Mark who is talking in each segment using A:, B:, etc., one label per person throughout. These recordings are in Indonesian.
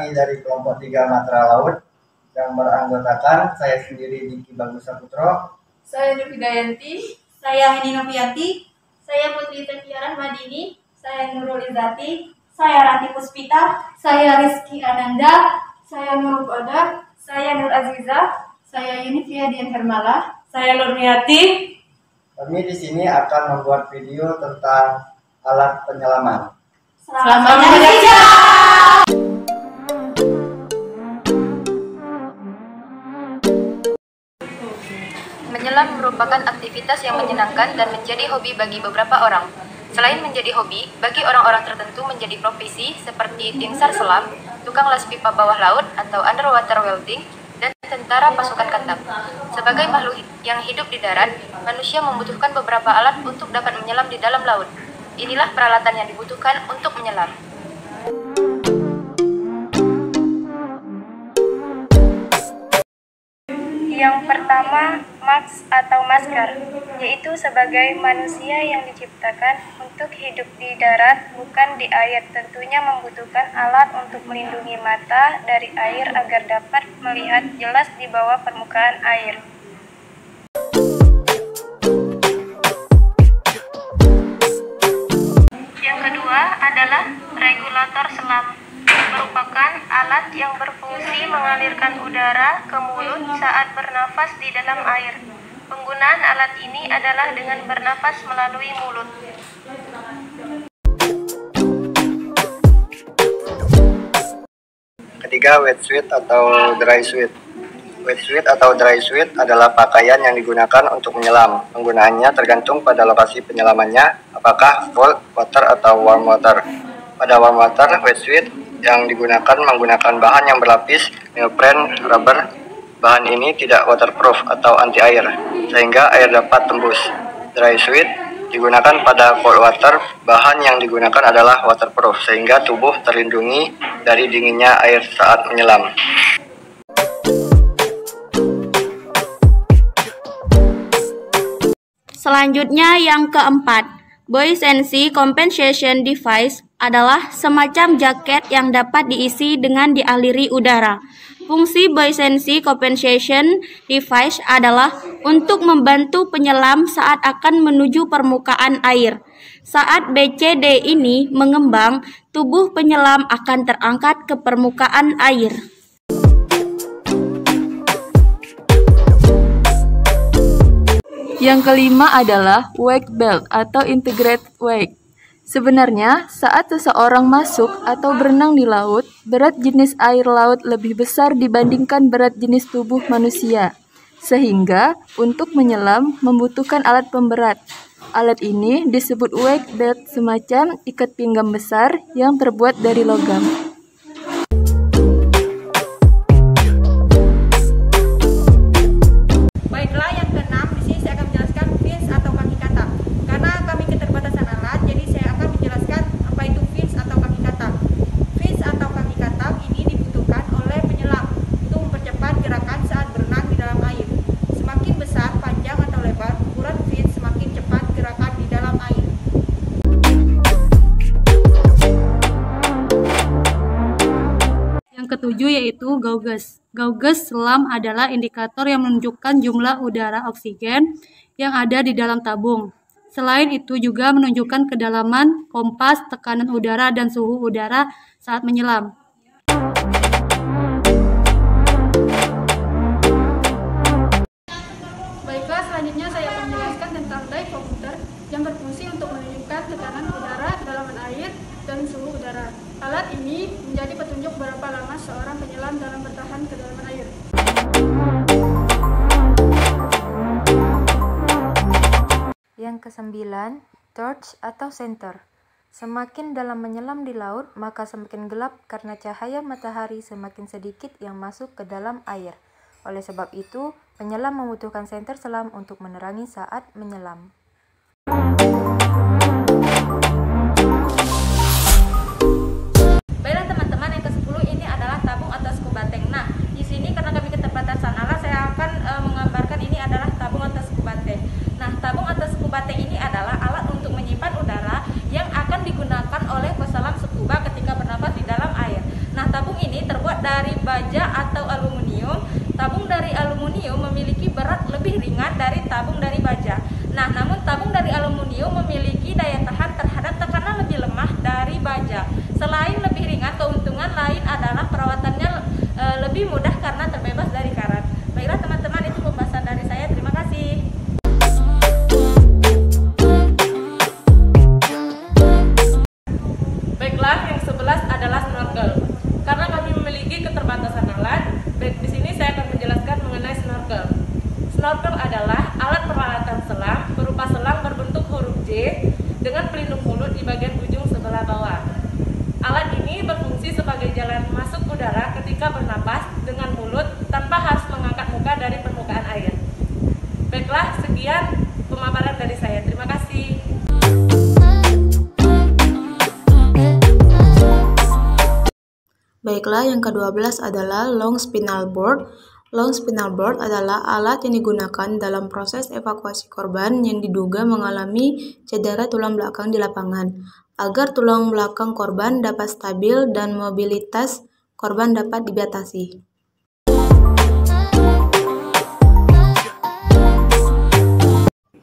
A: kami dari kelompok 3 Matra Laut yang beranggotakan saya sendiri Diki Bagus Saputro,
B: saya Nur Hidayanti,
C: saya Heni Novianti,
B: saya Putri Setiara Madini,
C: saya Nurul Izati, saya Rati Puspita, saya Rizky Ananda,
B: saya Nur Badar,
C: saya Nur Aziza,
B: saya Yunifia Dian Hermala,
C: saya Nurmiati.
A: Kami di sini akan membuat video tentang alat penyelaman.
C: Selamat menyaksikan.
D: Menyelam merupakan aktivitas yang menyenangkan dan menjadi hobi bagi beberapa orang. Selain menjadi hobi, bagi orang-orang tertentu menjadi profesi seperti tim SAR selam, tukang las pipa bawah laut atau underwater welding, dan tentara pasukan katak. Sebagai makhluk yang hidup di darat, manusia membutuhkan beberapa alat untuk dapat menyelam di dalam laut. Inilah peralatan yang dibutuhkan untuk menyelam. Yang pertama, mask atau masker, yaitu sebagai manusia yang diciptakan untuk hidup di darat, bukan di air. Tentunya membutuhkan alat untuk melindungi mata dari air agar dapat melihat jelas di bawah permukaan air. Yang kedua adalah regulator selam. Merupakan alat yang berfungsi mengalirkan udara ke mulut saat bernafas di dalam air. Penggunaan alat ini adalah dengan bernafas melalui mulut.
A: Ketiga, wetsuit atau dry suit. Wetsuit atau dry suit adalah pakaian yang digunakan untuk menyelam. Penggunaannya tergantung pada lokasi penyelamannya, apakah cold water atau warm water. Pada warm water, wetsuit yang digunakan menggunakan bahan yang berlapis neoprene rubber. Bahan ini tidak waterproof atau anti air, sehingga air dapat tembus. Dry suit digunakan pada cold water. Bahan yang digunakan adalah waterproof, sehingga tubuh terlindungi dari dinginnya air saat menyelam.
E: Selanjutnya yang keempat, buoyancy compensation device adalah semacam jaket yang dapat diisi dengan dialiri udara. Fungsi buoyancy compensation device adalah untuk membantu penyelam saat akan menuju permukaan air. Saat BCD ini mengembang, tubuh penyelam akan terangkat ke permukaan air.
F: Yang kelima adalah wake belt atau integrated wake. Sebenarnya, saat seseorang masuk atau berenang di laut, berat jenis air laut lebih besar dibandingkan berat jenis tubuh manusia. Sehingga, untuk menyelam membutuhkan alat pemberat. Alat ini disebut wake belt, semacam ikat pinggang besar yang terbuat dari logam. Ketujuh yaitu gauges. Gauges selam adalah indikator yang menunjukkan jumlah udara oksigen yang ada di dalam tabung. Selain itu juga menunjukkan kedalaman, kompas, tekanan udara, dan suhu udara saat menyelam.
B: Baiklah, selanjutnya saya akan menjelaskan tentang dive yang berfungsi untuk menunjukkan tekanan udara, kedalaman air, dan suhu udara. Alat ini menjadi petunjuk berapa lama seorang penyelam dalam bertahan ke dalam air.
D: Yang kesembilan, torch atau senter. Semakin dalam menyelam di laut, maka semakin gelap karena cahaya matahari semakin sedikit yang masuk ke dalam air. Oleh sebab itu, penyelam membutuhkan senter selam untuk menerangi saat menyelam.
B: Baiklah teman-teman, yang ke-10 ini adalah tabung atau scuba tank. Nah, di sini karena kami keterbatasan alat, saya akan menggambarkan ini adalah tabung atau scuba tank. Nah, tabung atau scuba tank ini adalah alat untuk menyimpan udara yang akan digunakan oleh peselam scuba ketika bernafas di dalam air. Nah, tabung ini
G: dengan pelindung mulut di bagian ujung sebelah bawah. Alat ini berfungsi sebagai jalan masuk udara ketika bernapas dengan mulut tanpa harus mengangkat muka dari permukaan air. Baiklah, sekian pemaparan dari saya. Terima kasih.
H: Baiklah, yang ke-12 adalah long spinal board. Long spinal board adalah alat yang digunakan dalam proses evakuasi korban yang diduga mengalami cedera tulang belakang di lapangan, agar tulang belakang korban dapat stabil dan mobilitas korban dapat dibatasi.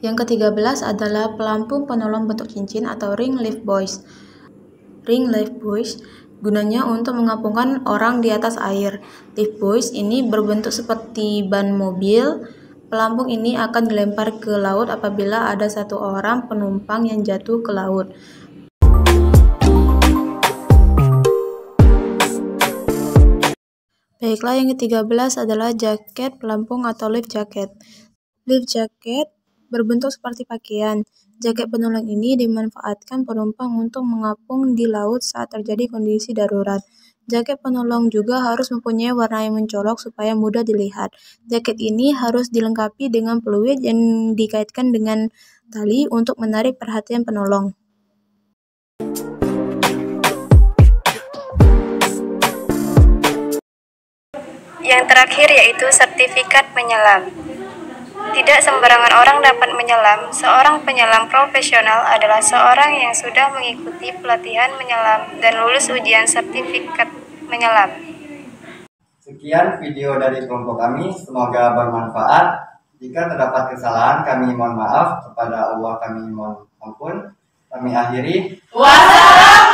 H: Yang ke-13 adalah pelampung penolong bentuk cincin atau ring lift buoys. Ring lift buoys gunanya untuk mengapungkan orang di atas air. Lift buoys ini berbentuk seperti ban mobil. Pelampung ini akan dilempar ke laut apabila ada satu orang penumpang yang jatuh ke laut. Baiklah, yang ke-13 adalah jaket pelampung atau life jacket. Life jacket berbentuk seperti pakaian. Jaket penolong ini dimanfaatkan penumpang untuk mengapung di laut saat terjadi kondisi darurat. Jaket penolong juga harus mempunyai warna yang mencolok supaya mudah dilihat. Jaket ini harus dilengkapi dengan peluit yang dikaitkan dengan tali untuk menarik perhatian penolong.
D: Yang terakhir yaitu sertifikat penyelam. Tidak sembarangan orang dapat menyelam. Seorang penyelam profesional adalah seorang yang sudah mengikuti pelatihan menyelam dan lulus ujian sertifikat menyelam.
A: Sekian video dari kelompok kami, semoga bermanfaat. Jika terdapat kesalahan, kami mohon maaf. Kepada Allah kami mohon ampun. Kami akhiri. Wassalam.